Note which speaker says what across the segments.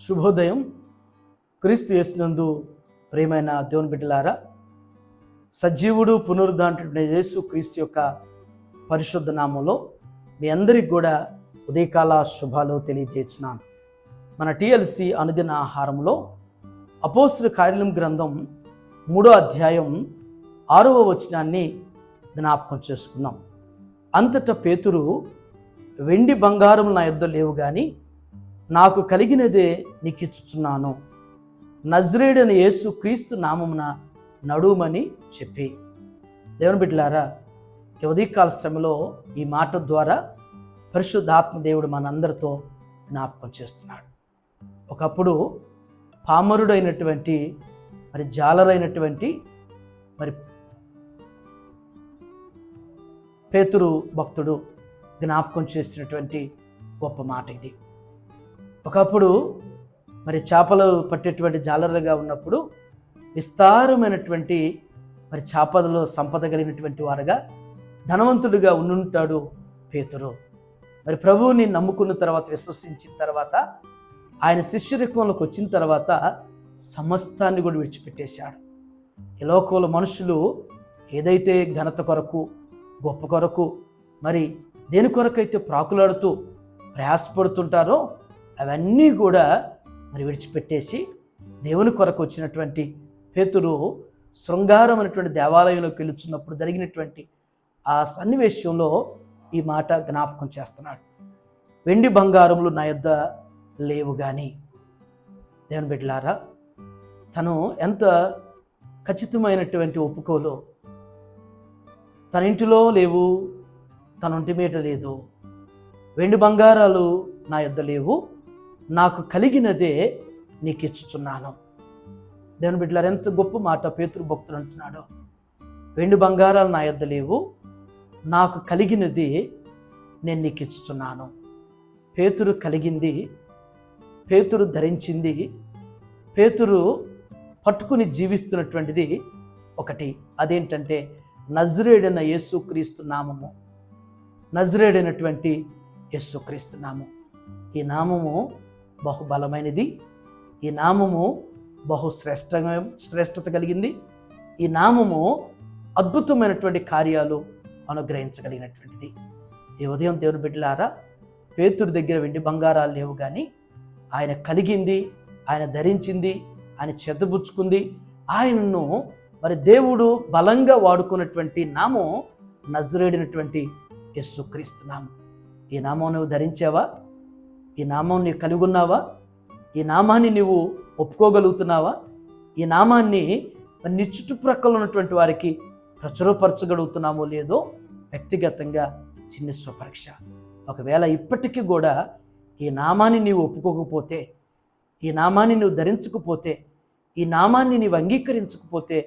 Speaker 1: శుభోదయం. క్రీస్తు యేసునందు ప్రియమైన దేవుని బిడ్డలారా, సజీవుడు పునరుద్ధానుడైన యేసు క్రీస్తు యొక్క పరిశుద్ధ నామంలో మీ అందరికి కూడా ఉదయకాల శుభాలు తెలియజేస్తున్నాను. మన టిఎల్సి అనుదిన ఆహారంలో అపోస్తలుల కార్యముల గ్రంథం 3వ అధ్యాయం 6వ వచనాన్ని జ్ఞాపకం చేసుకుందాం. అంతటా పేతురు, వెండి బంగారం నా యొద్ద లేవు కానీ నాకు కలిగినదే నీకు ఇచ్చుచున్నాను, నజరేయుడైన యేసు క్రీస్తు నామమున నడుమని చెప్పి. దేవుని బిడ్డలారా, ఈ ఉదయకాల సమయంలో ఈ మాట ద్వారా పరిశుద్ధాత్మ దేవుడు మనందరితో జ్ఞాపకం చేస్తున్నాడు. ఒకప్పుడు పామరుడైనటువంటి జాలరైనటువంటి పేతురు భక్తుడు జ్ఞాపకం చేసినటువంటి గొప్ప మాట ఇది. ఒకప్పుడు చేపలు పట్టేటువంటి జాలరులుగా ఉన్నప్పుడు విస్తారమైనటువంటి చేపలలో సంపద కలిగినటువంటి వారుగా ధనవంతుడిగా ఉండుంటాడు పేతురు. ప్రభువుని నమ్ముకున్న తర్వాత, విశ్వసించిన తర్వాత, ఆయన శిష్యరికంలోకి వచ్చిన తర్వాత సమస్తాన్ని కూడా విడిచిపెట్టేశాడు. ఈ లోకంలో మనుషులు ఏదైతే ఘనత కొరకు, గొప్ప కొరకు, దేని కొరకైతే ప్రాకులాడుతూ ప్రయాసపడుతుంటారో అవన్నీ కూడా విడిచిపెట్టేసి దేవుని కొరకు వచ్చినటువంటి పేతురు శృంగారం అనేటువంటి దేవాలయంలోకి వెళుతున్నప్పుడు జరిగినటువంటి ఆ సన్నివేశంలో ఈ మాట జ్ఞాపకం చేస్తున్నాడు. వెండి బంగారములు నా యొద్ద లేవు కానీ. దేవుని బిడ్డలారా, తను ఎంత ఖచ్చితమైనటువంటి ఒప్పుకోలో, తన ఇంటిలో లేవు, తన ఒంటి మీద లేదు, వెండి బంగారాలు నా యొద్ద లేవు, నాకు కలిగినదే నీకు ఇచ్చుచున్నాను. దేవుని బిడ్డలారా, ఎంత గొప్ప మాట పేతురు భక్తుడు అంటున్నాడో. వెండి బంగారాలు నా యొద్ద లేవు, నాకు కలిగినది నేను నీకు ఇచ్చుచున్నాను. పేతురు కలిగింది, పేతురు ధరించింది, పేతురు పట్టుకుని జీవిస్తున్నటువంటిది ఒకటి. అదేంటంటే నజరేయుడైన యేసుక్రీస్తు నామము. నజరేయుడైనటువంటి యేసుక్రీస్తు నామం. ఈ నామము బహుబలమైనది. ఈ నామము శ్రేష్టత కలిగింది. ఈ నామము అద్భుతమైనటువంటి కార్యాలు అనుగ్రహించగలిగినటువంటిది. ఈ ఉదయం దేవుని బిడ్డలారా, పేతురు దగ్గర వెండి బంగారాలు లేవు కానీ ఆయన కలిగింది, ఆయన ధరించింది, ఆయన చెద్దబుచ్చుకుంది, ఆయనను దేవుడు బలంగా వాడుకున్నటువంటి నామం నజరేయుడైనటువంటి యేసుక్రీస్తు నామం. ఈ నామం నువ్వు ధరించావా? ఈ నామం నీవు కలిగి ఉన్నావా? ఈ నామాన్ని నీవు ఒప్పుకోగలుగుతున్నావా? ఈ నామాన్ని నీ చుట్టుప్రక్కల ఉన్నటువంటి వారికి ప్రచురపరచగలుగుతున్నామో లేదో వ్యక్తిగతంగా చిన్న స్వపరీక్ష. ఒకవేళ ఇప్పటికీ కూడా ఈ నామాన్ని నీవు ఒప్పుకోకపోతే, ఈ నామాన్ని నువ్వు ధరించకపోతే, ఈ నామాన్ని నీవు అంగీకరించకపోతే,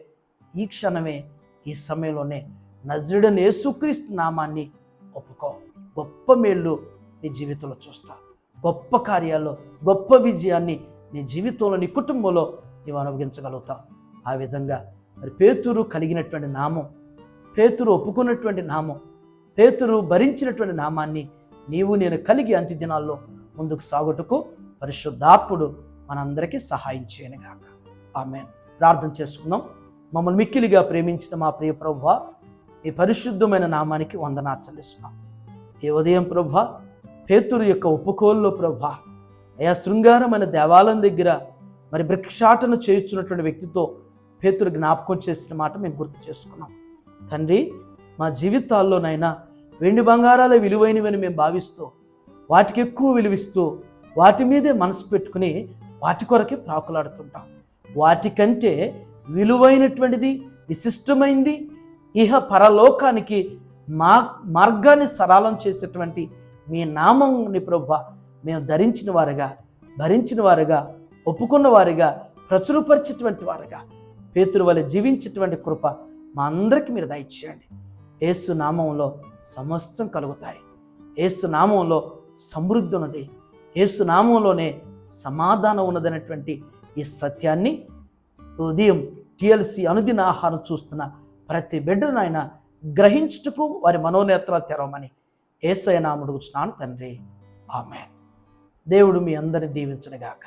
Speaker 1: ఈ క్షణమే, ఈ సమయంలోనే నజరేయుడైన యేసుక్రీస్తు నామాన్ని ఒప్పుకో. గొప్ప మేళ్ళు నీ జీవితంలో చూస్తా. గొప్ప కార్యాల్లో, గొప్ప విజయాన్ని నీ జీవితంలో, నీ కుటుంబంలో నీవు అనుభవించగలుగుతావు. ఆ విధంగా పేతురు కలిగినటువంటి నామం, పేతురు ఒప్పుకున్నటువంటి నామం, పేతురు భరించినటువంటి నామాన్ని నీవు నేను కలిగి అంత్య దినాల్లో ముందుకు సాగుటకు పరిశుద్ధాత్ముడు మనందరికీ సహాయం చేయనుగాక. ఆమేన్. ప్రార్థన చేసుకుందాం. మమ్మల్ని మిక్కిలిగా ప్రేమించిన మా ప్రియ ప్రభువా, ఈ పరిశుద్ధమైన నామానికి వందనాలు చెల్లిస్తున్నాం. ఈ ఉదయం ప్రభువా, పేతురు యొక్క ఒప్పుకోల్లో ప్రభువా, అయా శృంగారమైన దేవాలయం దగ్గర భిక్షాటన చేయుచున్నటువంటి వ్యక్తితో పేతురు జ్ఞాపకం చేసిన మాట మేము గుర్తు చేసుకున్నాం. తండ్రి, మా జీవితాల్లోనైనా వెండి బంగారాల విలువైనవని మేము భావిస్తూ, వాటికి ఎక్కువ విలువిస్తూ, వాటి మీదే మనసు పెట్టుకుని వాటి కొరకే ప్రాకులాడుతుంటాం. వాటికంటే విలువైనటువంటిది, విశిష్టమైంది, ఇహ పరలోకానికి మార్గాన్ని సరళం చేసేటువంటి మీ నామంని ప్రభువా మేము ధరించిన వారుగా, భరించిన వారుగా, ఒప్పుకున్న వారుగా, ప్రచురపరిచేటువంటి వారుగా, పేతురు వలె జీవించేటువంటి కృప మా అందరికీ మీరు దయచేయండి. యేసు నామంలో సమస్తం కలుగుతాయి. యేసు నామంలో సమృద్ధి ఉన్నది. యేసు నామంలోనే సమాధానం ఉన్నదనేటువంటి ఈ సత్యాన్ని ఉదయం టిఎల్సి అనుదిన ఆహారం చూస్తున్న ప్రతి బిడ్డను ఆయన గ్రహించుటకు వారి మనోనేత్రాలు తెరవమని యేసయ్య నామమున అడుగుచున్నాను తండ్రి. ఆమేన్. దేవుడు మీ అందరిని దీవించునుగాక.